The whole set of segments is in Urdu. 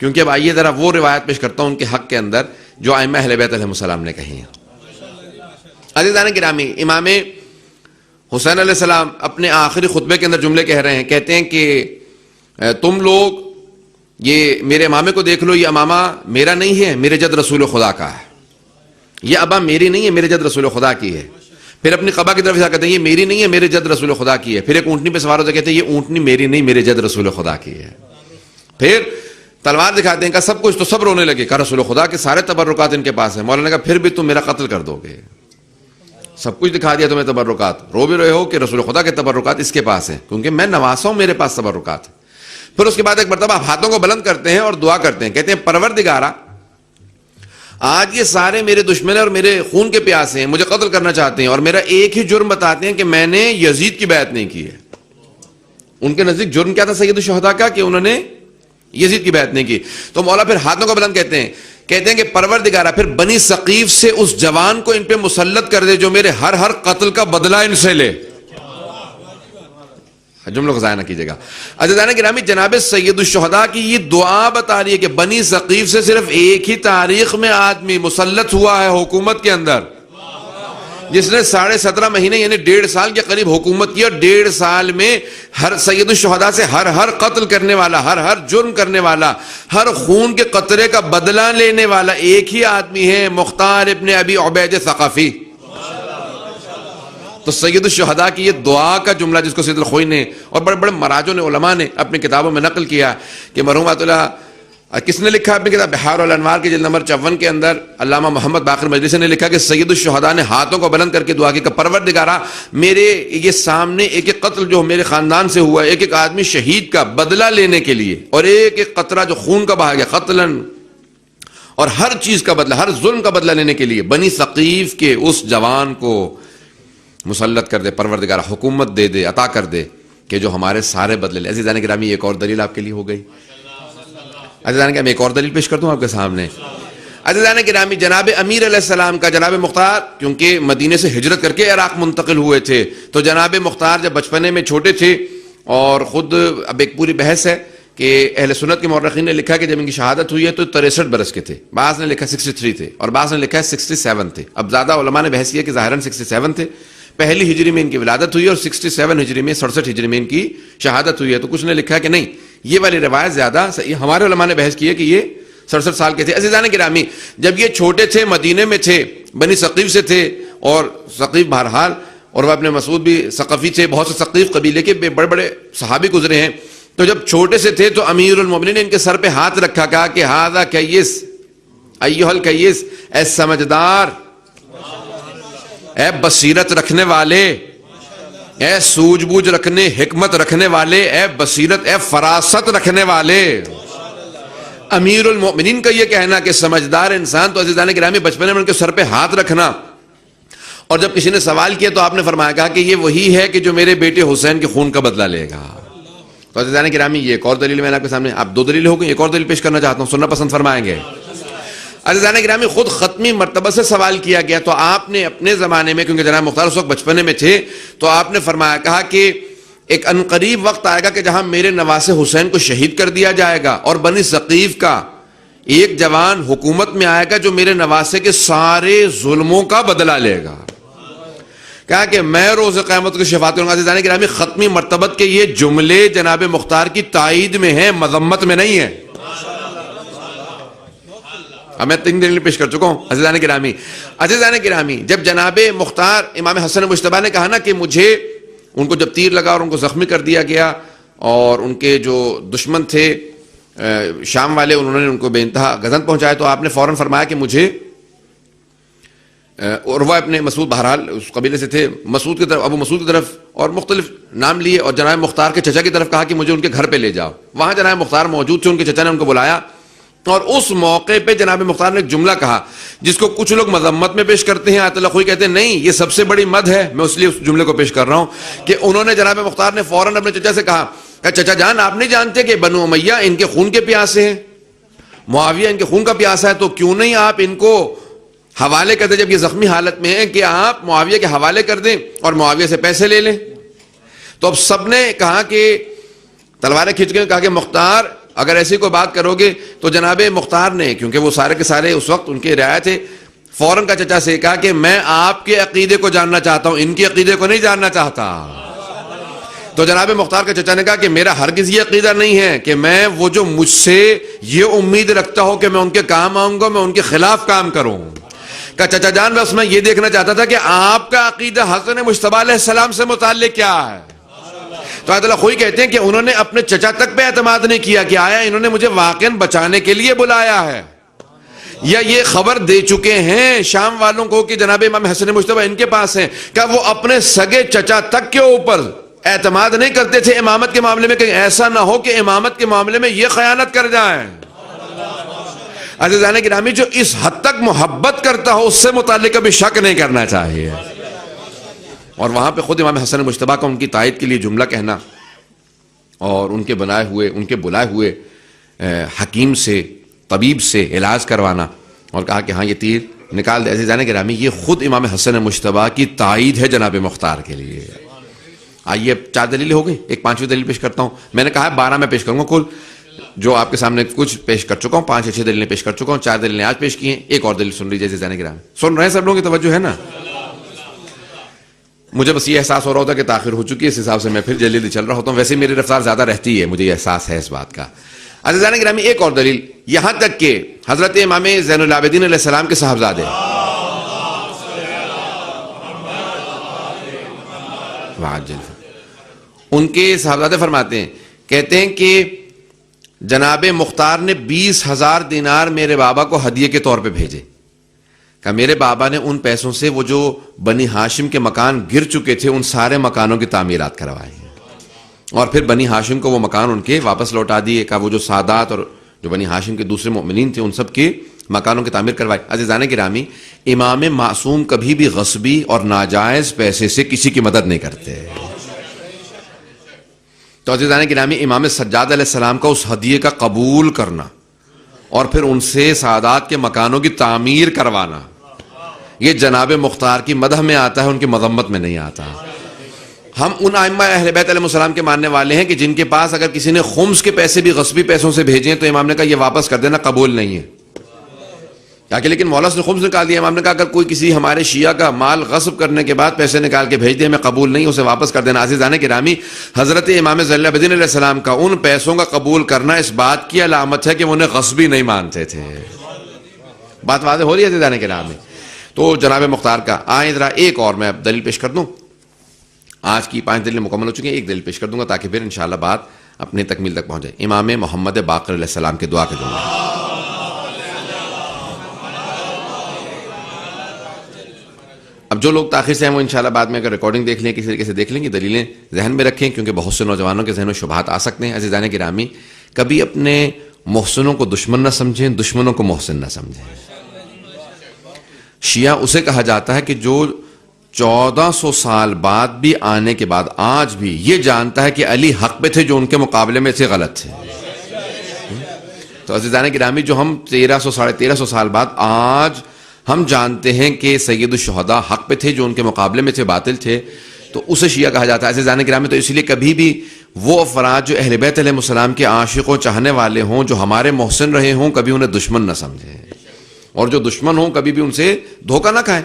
کیونکہ اب آئیے ذرا وہ روایت پیش کرتا ہوں ان کے حق کے اندر جو ائمہ اہل بیت علیہم السلام نے کہی ہیں۔ عزیزان گرامی، امام حسین علیہ السلام اپنے آخری خطبے کے اندر جملے کہہ رہے ہیں، کہتے ہیں کہ تم لوگ یہ میرے امامے کو دیکھ لو، یہ امامہ میرا نہیں ہے، میرے جد رسول خدا کا ہے۔ یہ ابا میری نہیں ہے، میرے جد رسول خدا کی ہے۔ پھر اپنی قبا کی طرف سے کہتے ہیں یہ میری نہیں ہے، میرے جد رسول خدا کی ہے۔ پھر ایک اونٹنی پہ سوار ہوتے کہتے ہیں یہ اونٹنی میری نہیں، میرے جد رسول خدا کی ہے۔ پھر تلوار دکھاتے ہیں، کہا سب کچھ، تو سب رونے لگے، کہا رسول خدا کے سارے تبرکات ان کے پاس ہیں۔ مولانا نے کہا پھر بھی تم میرا قتل کر دو گے، سب کچھ دکھا دیا تمہیں تبرکات، رو بھی رہے ہو کہ رسول خدا کے تبرکات اس کے پاس ہیں، کیونکہ میں نواسا ہوں، میرے پاس تبرکات ہیں۔ پھر اس کے بعد ایک مرتبہ ہاتھوں کو بلند کرتے ہیں اور دعا کرتے ہیں، کہتے ہیں پروردگارا، آج یہ سارے میرے دشمن اور میرے خون کے پیاسے ہیں، مجھے قتل کرنا چاہتے ہیں، اور میرا ایک ہی جرم بتاتے ہیں کہ میں نے یزید کی بیعت نہیں کی ہے۔ ان کے نزدیک جرم کیا تھا سید الشہداء کا؟ کہ انہوں نے یزید کی بیعت نہیں کی۔ تو مولا پھر ہاتھوں کو بلند کہتے ہیں کہ پروردگارا، پھر بنی ثقیف سے اس جوان کو ان پہ مسلط کر دے جو میرے ہر قتل کا بدلہ ان سے لے۔ جملوں کو ضائع نہ کیجیے گا۔ عزیزان گرامی، جناب سید الشہداء کی یہ دعا بتا رہی ہے کہ بنی ثقیف سے صرف ایک ہی تاریخ میں آدمی مسلط ہوا ہے حکومت کے اندر، جس نے 17.5 مہینے یعنی 1.5 سال کے قریب حکومت کی، اور 1.5 سال میں ہر سید الشہداء سے ہر قتل کرنے والا، ہر جرم کرنے والا، ہر خون کے قطرے کا بدلہ لینے والا ایک ہی آدمی ہے، مختار ابن ابی عبید ثقفی۔ تو سید الشہداء کی یہ دعا کا جملہ جس کو سید الخوئی نے اور بڑے بڑے مراجعوں نے، علماء نے اپنی کتابوں میں نقل کیا کہ مرحوم آیت اللہ کس نے لکھا اپنی کتاب بحار الانوار کی جلد نمبر 54 کے اندر علامہ محمد باقر مجلسی نے لکھا کہ سید الشہداء نے ہاتھوں کو بلند کر کے دعا کی کہ پروردگارا، میرے یہ سامنے ایک ایک قتل جو میرے خاندان سے ہوا ہے، ایک ایک آدمی شہید کا بدلہ لینے کے لیے، اور ایک ایک قطرہ جو خون کا بہا گیا قتلاً، اور ہر چیز کا بدلہ، ہر ظلم کا بدلہ لینے کے لیے بنی ثقیف کے اس جوان کو مسلط کر دے، پروردگارا حکومت دے دے، عطا کر دے کہ جو ہمارے سارے بدلے لے۔ عزیزان گرامی، ایک اور دلیل آپ کے لیے ہو گئی۔ عزیزان گرامی، ایک اور دلیل پیش کر دوں آپ کے سامنے۔ عزیزان گرامی، جناب امیر علیہ السلام کا جناب مختار کیونکہ مدینے سے ہجرت کر کے عراق منتقل ہوئے تھے، تو جناب مختار جب بچپنے میں چھوٹے تھے، اور خود اب ایک پوری بحث ہے کہ اہل سنت کے مورخین نے لکھا کہ جب ان کی شہادت ہوئی ہے تو 63 برس کے تھے، بعض نے لکھا 63 تھے، اور بعض نے لکھا ہے 67 تھے۔ اب زیادہ علماء نے بحث کی کہ ظاہراً 67 تھے، پہلی ہجری میں ان کی ولادت ہوئی، اور 67 ہجری میں 67 ہجری میں ان کی شہادت ہوئی ہے۔ تو کچھ نے لکھا کہ نہیں، یہ والی روایت زیادہ صحیح، ہمارے علماء نے بحث کی ہے کہ یہ 67 سال کے تھے۔ عزیزان گرامی، جب یہ چھوٹے تھے، مدینے میں تھے، بنی ثقیف سے تھے، اور ثقیف بہرحال، اور وہ اپنے مسعود بھی ثقفی تھے، بہت سے ثقیف قبیلے کے بڑے بڑے صحابی گزرے ہیں۔ تو جب چھوٹے سے تھے تو امیر المومنین نے ان کے سر پہ ہاتھ رکھا، کہا کہ ھذا کیس ایھا الکیس، اے سمجھدار، اے بصیرت رکھنے والے، اے سوجھ بوجھ رکھنے، حکمت رکھنے والے، اے بصیرت، اے فراست رکھنے والے۔ امیر المؤمنین کا یہ کہنا کہ سمجھدار انسان، تو عزیزان گرامی بچپنے میں ان کے سر پہ ہاتھ رکھنا۔ اور جب کسی نے سوال کیا تو آپ نے فرمایا، کہا کہ یہ وہی ہے کہ جو میرے بیٹے حسین کے خون کا بدلہ لے گا۔ تو عزیزان گرامی، یہ ایک اور دلیل میں نے آپ کے سامنے، آپ 2 دلیل ہو گئی، ایک اور دلیل پیش کرنا چاہتا ہوں، سننا پسند فرمائیں گے؟ عزیزان گرامی، خود ختمی مرتبہ سے سوال کیا گیا، تو آپ نے اپنے زمانے میں، کیونکہ جناب مختار اس وقت بچپنے میں تھے، تو آپ نے فرمایا، کہا کہ ایک انقریب وقت آئے گا کہ جہاں میرے نواسے حسین کو شہید کر دیا جائے گا، اور بنی ثقیف کا ایک جوان حکومت میں آئے گا جو میرے نواسے کے سارے ظلموں کا بدلہ لے گا۔ کہا کہ میں روز قیامت کو شفاعت کروں گا۔ عزیزان گرامی، ختمی مرتبت کے یہ جملے جناب مختار کی تائید میں ہیں، مذمت میں نہیں ہیں۔ اب میں 3 دلیل پیش کر چکا ہوں۔ عزیزان گرامی، جب جناب مختار امام حسن مجتبی نے کہا نا کہ مجھے، ان کو جب تیر لگا اور ان کو زخمی کر دیا گیا، اور ان کے جو دشمن تھے شام والے، انہوں نے ان کو بے انتہا گزند پہنچایا، تو آپ نے فوراً فرمایا کہ مجھے، اور وہ اپنے مسعود بہرحال اس قبیلے سے تھے، مسعود کی طرف، ابو مسعود کی طرف، اور مختلف نام لیے، اور جناب مختار کے چچا کی طرف کہا کہ مجھے ان کے گھر پہ لے جاؤ۔ وہاں جناب مختار موجود تھے، ان کے چچا نے ان کو بلایا، اور اس موقع پہ جناب مختار نے ایک جملہ کہا جس کو کچھ لوگ مذمت میں پیش کرتے ہیں، آیت اللہ خوئی کہتے ہیں نہیں، یہ سب سے بڑی مدح ہے، میں اس لیے اس جملے کو پیش کر رہا ہوں کہ انہوں نے، جناب مختار نے فوراً اپنے چچا سے کہا کہ چچا جان، آپ نہیں جانتے کہ بنو امیہ ان کے خون کے پیاسے ہیں، معاویہ ان کے خون کا پیاسا ہے، تو کیوں نہیں آپ ان کو حوالے کر دیں، جب یہ زخمی حالت میں ہیں، کہ آپ معاویہ کے حوالے کر دیں اور معاویہ سے پیسے لے لیں۔ تو اب سب نے کہا کہ تلواریں کھینچ گئے، کہا کہ مختار اگر ایسی کوئی بات کرو گے تو جناب مختار نے، کیونکہ وہ سارے کے سارے اس وقت ان کے رعایا تھے، فوراً کا چچا سے کہا کہ میں آپ کے عقیدے کو جاننا چاہتا ہوں، ان کے عقیدے کو نہیں جاننا چاہتا۔ تو جناب مختار کے چچا نے کہا کہ میرا ہرگز یہ عقیدہ نہیں ہے کہ میں وہ جو مجھ سے یہ امید رکھتا ہو کہ میں ان کے کام آؤں گا، میں ان کے خلاف کام کروں۔ کہ چچا جان بس میں یہ دیکھنا چاہتا تھا کہ آپ کا عقیدہ حسن مجتبیٰ علیہ السلام سے متعلق کیا ہے۔ تو آیت اللہ خوئی کہتے ہیں کہ انہوں نے اپنے چچا تک پہ اعتماد نہیں کیا کہ آیا انہوں نے مجھے واقعاً بچانے کے لیے بلایا ہے، یا یہ خبر دے چکے ہیں شام والوں کو کہ جناب امام حسن مجتبیٰ ان کے پاس ہیں، کہ وہ اپنے سگے چچا تک کے اوپر اعتماد نہیں کرتے تھے امامت کے معاملے میں، کہ ایسا نہ ہو کہ امامت کے معاملے میں یہ خیانت کر جائیں۔ عزیزان گرامی، جو اس حد تک محبت کرتا ہو اس سے متعلق کبھی شک نہیں کرنا چاہیے۔ اور وہاں پہ خود امام حسن مجتبیٰ کا ان کی تائید کے لیے جملہ کہنا، اور ان کے بلائے ہوئے حکیم سے، طبیب سے علاج کروانا، اور کہا کہ ہاں یہ تیر نکال دے۔ عزیزان گرامی، یہ خود امام حسن مجتبیٰ کی تائید ہے جناب مختار کے لیے۔ آئیے 4 دلیلیں ہو گئی، ایک 5ویں دلیل پیش کرتا ہوں۔ میں نے کہا ہے 12 میں پیش کروں گا، کل جو آپ کے سامنے کچھ پیش کر چکا ہوں، 5 یا 6 دلیلیں پیش کر چکا ہوں، 4 دلیلیں آج پیش کی ہیں، ایک اور دلیل سن لیجیے عزیزان گرامی۔ سن رہے ہیں سب لوگوں کی توجہ ہے نا؟ مجھے بس یہ احساس ہو رہا ہوتا ہے کہ تاخیر ہو چکی ہے، اس حساب سے میں پھر جلدی چل رہا ہوتا ہوں، ویسے میری رفتار زیادہ رہتی ہے، مجھے یہ احساس ہے اس بات کا۔ عزیزان گرامی، ایک اور دلیل، یہاں تک کہ حضرت امام زین العابدین علیہ السلام کے صاحبزادے ان کے صاحبزادے فرماتے ہیں، کہتے ہیں کہ جناب مختار نے 20,000 دینار میرے بابا کو ہدیے کے طور پہ بھیجے، کہ میرے بابا نے ان پیسوں سے وہ جو بنی ہاشم کے مکان گر چکے تھے ان سارے مکانوں کی تعمیرات کروائے ہیں، اور پھر بنی ہاشم کو وہ مکان ان کے واپس لوٹا دیے، کہ وہ جو سادات اور جو بنی ہاشم کے دوسرے مؤمنین تھے ان سب کے مکانوں کی تعمیر کروائی۔ عزیزان گرامی، امام معصوم کبھی بھی غصبی اور ناجائز پیسے سے کسی کی مدد نہیں کرتے۔ تو عزیزان گرامی، امام سجاد علیہ السلام کا اس ہدیے کا قبول کرنا اور پھر ان سے سادات کے مکانوں کی تعمیر کروانا، یہ جناب مختار کی مدح میں آتا ہے، ان کی مذمت میں نہیں آتا۔ ہم ان ائمہ اہل بیت علیہ السلام کے ماننے والے ہیں کہ جن کے پاس اگر کسی نے خمس کے پیسے بھی غصبی پیسوں سے بھیجے تو امام نے کہا یہ واپس کر دینا، قبول نہیں ہے۔ لیکن مولا نے خمس نکال دیا، امام نے کہا اگر کوئی کسی ہمارے شیعہ کا مال غصب کرنے کے بعد پیسے نکال کے بھیج دے ہمیں قبول نہیں، اسے واپس کر دینا۔ عزیزان گرامی، حضرت امام زین العابدین علیہ السلام کا ان پیسوں کا قبول کرنا اس بات کی علامت ہے کہ وہ انہیں غصبی نہیں مانتے تھے۔ بات واضح ہو رہی ہے عزیزان گرامی؟ تو جناب مختار کا آئیں ذرا ایک اور میں اب دلیل پیش کر دوں۔ آج کی 5 دلیلیں مکمل ہو چکی ہیں، ایک دلیل پیش کر دوں گا تاکہ پھر انشاءاللہ بات اپنی تکمیل تک پہنچ جائے۔ امام محمد باقر علیہ السلام کے دعا کے جملے، اب جو لوگ تاخیر سے ہیں وہ انشاءاللہ بعد میں اگر ریکارڈنگ دیکھ لیں، کسی طریقے سے دیکھ لیں، یہ دلیلیں ذہن میں رکھیں کیونکہ بہت سے نوجوانوں کے ذہن میں شبہات آ سکتے ہیں۔ عزیزان گرامی، کبھی اپنے محسنوں کو دشمن نہ سمجھیں، دشمنوں کو محسن نہ سمجھیں۔ شیعہ اسے کہا جاتا ہے کہ جو 1400 سال بعد بھی آنے کے بعد آج بھی یہ جانتا ہے کہ علی حق پہ تھے، جو ان کے مقابلے میں سے غلط تھے۔ تو عزیزان گرامی، جو ہم 1300 ساڑھے 1300 سال بعد آج ہم جانتے ہیں کہ سید الشہداء حق پہ تھے، جو ان کے مقابلے میں سے باطل تھے، تو اسے شیعہ کہا جاتا ہے۔ عزیزان گرامی، تو اس لیے کبھی بھی وہ افراد جو اہل بیت علیہ السلام کے عاشق و چاہنے والے ہوں، جو ہمارے محسن رہے ہوں، کبھی انہیں دشمن نہ سمجھیں، اور جو دشمن ہوں کبھی بھی ان سے دھوکہ نہ کھائیں۔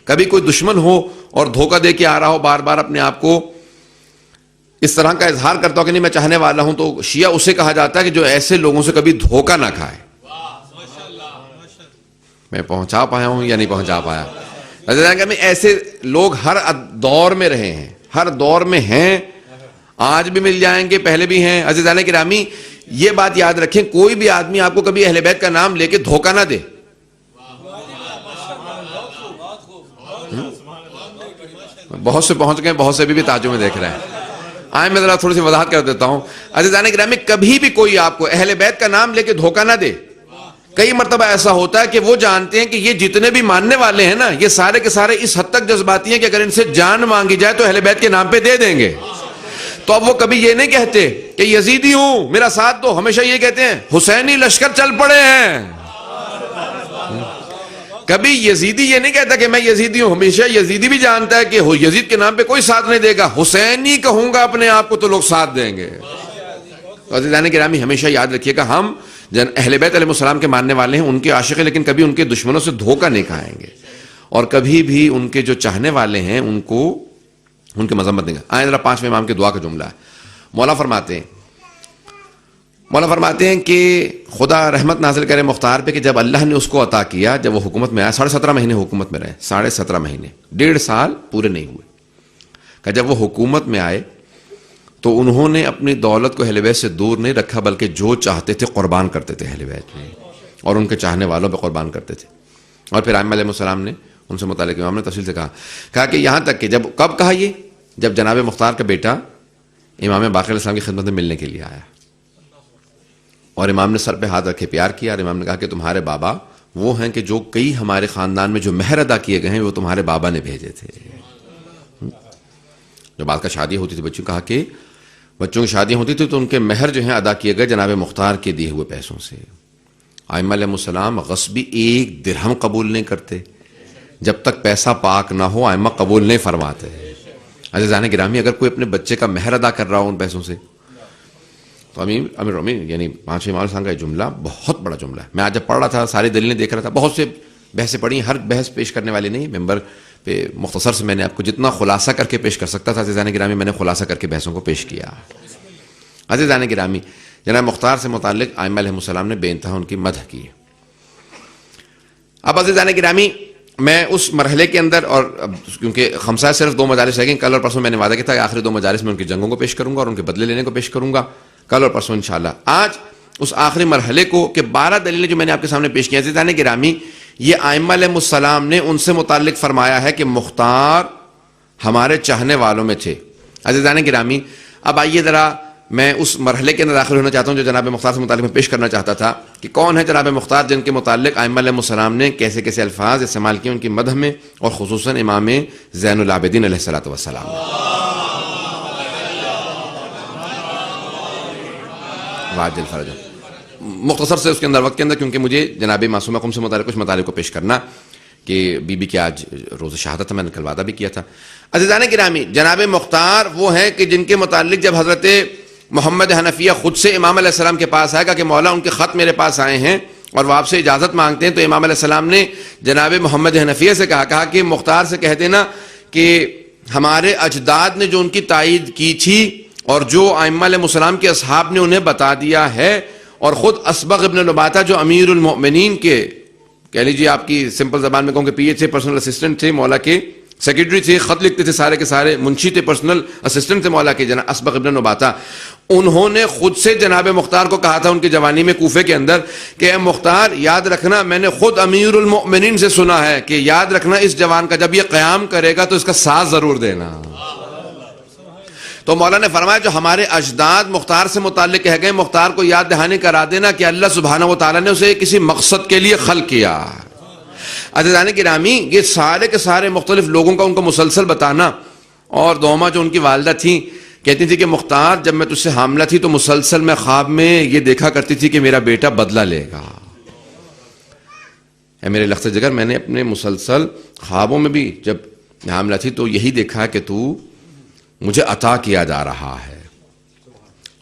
کبھی کوئی دشمن ہو اور دھوکہ دے کے آ رہا ہو، بار بار اپنے آپ کو اس طرح کا اظہار کرتا ہو کہ نہیں میں چاہنے والا ہوں، تو شیعہ اسے کہا جاتا ہے کہ جو ایسے لوگوں سے کبھی دھوکہ نہ کھائے۔ میں پہنچا پایا ہوں یا نہیں پہنچا پایا؟ ایسے لوگ ہر دور میں رہے ہیں، ہر دور میں ہیں، آج بھی مل جائیں گے، پہلے بھی ہیں۔ عزیزان گرامی، یہ بات یاد رکھیں، کوئی بھی آدمی آپ کو کبھی اہل بیت کا نام لے کے دھوکہ نہ دے۔ بہت سے پہنچ گئے، بہت سے بھی تعجب میں دیکھ رہے ہیں۔ آئیں میں ذرا تھوڑی سی وضاحت کر دیتا ہوں۔ عزیزان گرامی، کبھی بھی کوئی آپ کو اہل بیت کا نام لے کے دھوکہ نہ دے۔ کئی مرتبہ ایسا ہوتا ہے کہ وہ جانتے ہیں کہ یہ جتنے بھی ماننے والے ہیں نا، یہ سارے کے سارے اس حد تک جذباتی ہیں کہ اگر ان سے جان مانگی جائے تو اہل بیت کے نام پہ دے دیں گے۔ تو اب وہ کبھی یہ نہیں کہتے کہ یزیدی ہوں میرا ساتھ دو، ہمیشہ یہ کہتے ہیں حسینی لشکر چل پڑے ہیں۔ کبھی یزیدی یہ نہیں کہتا کہ میں یزیدی ہوں، ہمیشہ یزیدی بھی جانتا ہے کہ یزید کے نام پہ کوئی ساتھ نہیں دے گا، حسینی کہوں گا اپنے آپ کو تو لوگ ساتھ دیں گے۔ تو عزیزان گرامی ہمیشہ یاد رکھیے گا ہم اہل بیت علیہ السلام کے ماننے والے ہیں، ان کے عاشق ہیں، لیکن کبھی ان کے دشمنوں سے دھوکہ نہیں کھائیں گے، اور کبھی بھی ان کے جو چاہنے والے ہیں ان کو ان کے مذمت نہیں کریں۔ آئیں ذرا 5ویں امام کے دعا کا جملہ ہے۔ مولا فرماتے ہیں کہ خدا رحمت نازل کرے مختار پہ کہ جب اللہ نے اس کو عطا کیا، جب وہ حکومت میں آیا، 17.5 مہینے حکومت میں رہے، 17.5 مہینے، 1.5 سال پورے نہیں ہوئے، کہ جب وہ حکومت میں آئے تو انہوں نے اپنی دولت کو اہل بیت سے دور نہیں رکھا، بلکہ جو چاہتے تھے قربان کرتے تھے اہل بیت میں، اور ان کے چاہنے والوں پہ قربان کرتے تھے۔ اور پھر ائمہ علیہ السلام نے ان سے متعلق امام نے تفصیل سے کہا کہ یہاں تک کہ کب کہا یہ؟ جب جناب مختار کا بیٹا امام باقر علیہ السلام کی خدمت میں ملنے کے لیے آیا، اور امام نے سر پہ ہاتھ رکھے پیار کیا، اور امام نے کہا کہ تمہارے بابا وہ ہیں کہ جو کئی ہمارے خاندان میں جو مہر ادا کیے گئے ہیں وہ تمہارے بابا نے بھیجے تھے۔ جب بعد کا شادی ہوتی تھی بچوں کی شادیاں ہوتی تھی تو ان کے مہر جو ہیں ادا کیے گئے جناب مختار کے دیے ہوئے پیسوں سے۔ ائمہ علیہ السلام غصبی 1 درہم قبول نہیں کرتے، جب تک پیسہ پاک نہ ہو ائمہ قبول نہیں فرماتے۔ عزیزان گرامی اگر کوئی اپنے بچے کا مہر ادا کر رہا ہو ان پیسوں سے تو امیر رومی یعنی 5ویں امام صاحب کا یہ جملہ بہت بڑا جملہ ہے۔ میں آج جب پڑھ رہا تھا ساری دلیلیں دیکھ رہا تھا، بہت سے بحثیں پڑھی، ہر بحث پیش کرنے والی نہیں، ممبر پہ مختصر سے میں نے آپ کو جتنا خلاصہ کر کے پیش کر سکتا تھا عزیزان گرامی میں نے خلاصہ کر کے بحثوں کو پیش کیا۔ عزیزان گرامی جناب مختار سے متعلق ائمہ علیہ السلام نے بے انتہا ان کی مدح کی۔ اب عزیزان گرامی میں اس مرحلے کے اندر، اور کیونکہ خمسہ صرف 2 مجالس رہ گئیں، کل اور پرسوں میں نے وعدہ کیا تھا کہ آخری 2 مجالس میں ان کی جنگوں کو پیش کروں گا اور ان کے بدلے لینے کو پیش کروں گا، کل اور پرسوں انشاءاللہ۔ آج اس آخری مرحلے کو کہ 12 دلیلیں جو میں نے آپ کے سامنے پیش کی، عزیزان گرامی یہ ائمہ علیہ السلام نے ان سے متعلق فرمایا ہے کہ مختار ہمارے چاہنے والوں میں تھے۔ عزیزان گرامی اب آئیے ذرا میں اس مرحلے کے اندر داخل ہونا چاہتا ہوں جو جناب مختار سے متعلق میں پیش کرنا چاہتا تھا کہ کون ہے جناب مختار جن کے متعلق ائمہ علیہ السلام نے کیسے کیسے الفاظ استعمال کیے ان کی مدح میں، اور خصوصاً امام زین العابدین علیہ السلام واجل فرج۔ مختصر سے اس کے اندر وقت کے اندر، کیونکہ مجھے جناب معصومہ قم سے متعلق کچھ مطالب کو پیش کرنا کہ بی بی کی آج روز شہادت تھا، میں نے کل وعدہ بھی کیا تھا۔ عزیزان گرامی جناب مختار وہ ہیں کہ جن کے متعلق جب حضرت محمد حنفیہ خود سے امام علیہ السلام کے پاس آئے گا کہ مولا ان کے خط میرے پاس آئے ہیں اور وہ آپ سے اجازت مانگتے ہیں، تو امام علیہ السلام نے جناب محمد حنفیہ سے کہا کہ مختار سے کہہ دینا کہ ہمارے اجداد نے جو ان کی تائید کی تھی اور جو ائمہ علیہ السلام کے اصحاب نے انہیں بتا دیا ہے، اور خود اسبغ ابن لباتہ جو امیر المؤمنین کے کہہ لیجیے آپ کی سمپل زبان میں کہوں کہ پی اے تھے، پرسنل اسسٹنٹ تھے مولا کے، سیکرٹری تھے، خط لکھتے تھے سارے کے سارے، منشی تھے، پرسنل اسسٹنٹ تھے مولا کے جناب اسبغ ابن لباتہ، انہوں نے خود سے جناب مختار کو کہا تھا ان کی جوانی میں کوفے کے اندر کہ اے مختار یاد رکھنا میں نے خود امیر المؤمنین سے سنا ہے کہ یاد رکھنا اس جوان کا جب یہ قیام کرے گا تو اس کا ساتھ ضرور دینا۔ تو مولا نے فرمایا جو ہمارے اجداد مختار سے متعلق کہہ گئے، مختار کو یاد دہانی کرا دینا کہ اللہ سبحانہ و تعالیٰ نے اسے کسی مقصد کے لیے خلق کیا۔ عزیزان گرامی یہ سارے کے سارے مختلف لوگوں کا ان کو مسلسل بتانا، اور دوما جو ان کی والدہ تھیں کہتی تھی کہ مختار جب میں تجھ سے حاملہ تھی تو مسلسل میں خواب میں یہ دیکھا کرتی تھی کہ میرا بیٹا بدلہ لے گا۔ اے میرے لخت جگر میں نے اپنے مسلسل خوابوں میں بھی جب حاملہ تھی تو یہی دیکھا کہ تو مجھے عطا کیا جا رہا ہے،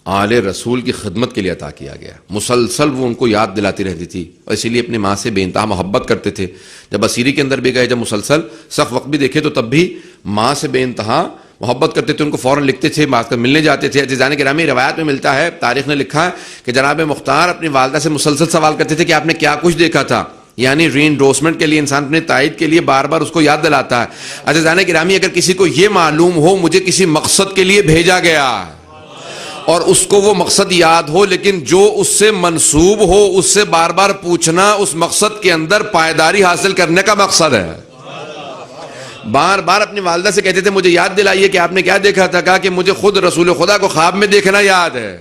آل رسول کی خدمت کے لیے عطا کیا گیا۔ مسلسل وہ ان کو یاد دلاتی رہتی تھی اور اسی لیے اپنی ماں سے بے انتہا محبت کرتے تھے۔ جب اسیری کے اندر بھی گئے، جب مسلسل سخت وقت بھی دیکھے تو تب بھی ماں سے بے انتہا محبت کرتے تھے، ان کو فوراً لکھتے تھے، بات کر ملنے جاتے تھے۔ عزیزان گرامی روایت میں ملتا ہے، تاریخ نے لکھا ہے کہ جناب مختار اپنی والدہ سے مسلسل سوال کرتے تھے کہ آپ نے کیا کچھ دیکھا تھا، یعنی ری انڈورسمنٹ کے لیے انسان اپنے تائید کے لیے بار بار اس کو یاد دلاتا ہے۔ عزیزان گرامی اگر کسی کو یہ معلوم ہو مجھے کسی مقصد کے لیے بھیجا گیا اور اس کو وہ مقصد یاد ہو، لیکن جو اس سے منسوب ہو اس سے بار بار پوچھنا اس مقصد کے اندر پائیداری حاصل کرنے کا مقصد ہے۔ بار بار اپنی والدہ سے کہتے تھے مجھے یاد دلائیے کہ آپ نے کیا دیکھا تھا، کہا کہ مجھے خود رسول خدا کو خواب میں دیکھنا یاد ہے۔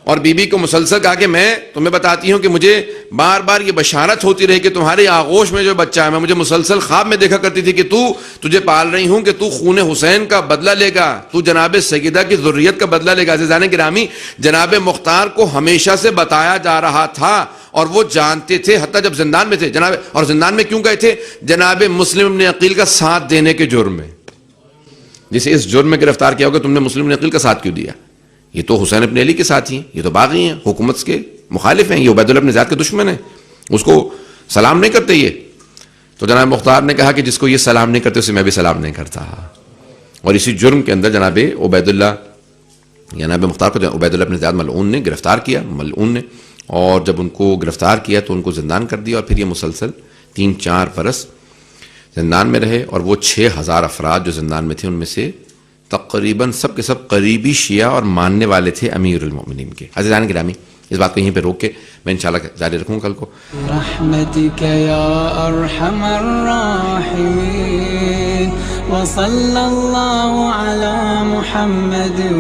اور بی بی کو مسلسل کہا کہ میں تمہیں بتاتی ہوں کہ مجھے بار بار یہ بشارت ہوتی رہی کہ تمہارے آغوش میں جو بچہ ہے، میں مجھے مسلسل خواب میں دیکھا کرتی تھی کہ تجھے پال رہی ہوں کہ تو خون حسین کا بدلہ لے گا، تو جناب سیدہ کی ذریت کا بدلہ لے گا۔ عزیزان گرامی جناب مختار کو ہمیشہ سے بتایا جا رہا تھا اور وہ جانتے تھے، حتیٰ جب زندان میں تھے جناب، اور زندان میں کیوں گئے تھے؟ جناب مسلم ابن عقیل کا ساتھ دینے کے جرم میں، جسے اس جرم میں گرفتار کیا ہوگا تم نے مسلم ابن عقیل کا ساتھ کیوں دیا، یہ تو حسین ابن علی کے ساتھی ہیں، یہ تو باغی ہیں، حکومت کے مخالف ہیں، یہ عبید اللہ ابن زیاد کے دشمن ہیں، اس کو سلام نہیں کرتے یہ. تو جناب مختار نے کہا کہ جس کو یہ سلام نہیں کرتے اسے میں بھی سلام نہیں کرتا. اور اسی جرم کے اندر جناب عبید اللہ جناب مختار کو عبید اللہ ابن زیاد ملعون نے گرفتار کیا، ملعون نے، اور جب ان کو گرفتار کیا تو ان کو زندان کر دیا، اور پھر یہ مسلسل 3-4 برس زندان میں رہے. اور وہ 6000 افراد جو زندان میں تھے ان میں سے تقریباً سب کے سب قریبی شیعہ اور ماننے والے تھے امیر المؤمنین کے. عزیزان گرامی، اس بات کو یہیں پہ روک کے میں انشاءاللہ جاری رکھوں کل کو. رحمتک یا ارحم الراحمین وصلی اللہ علی محمد و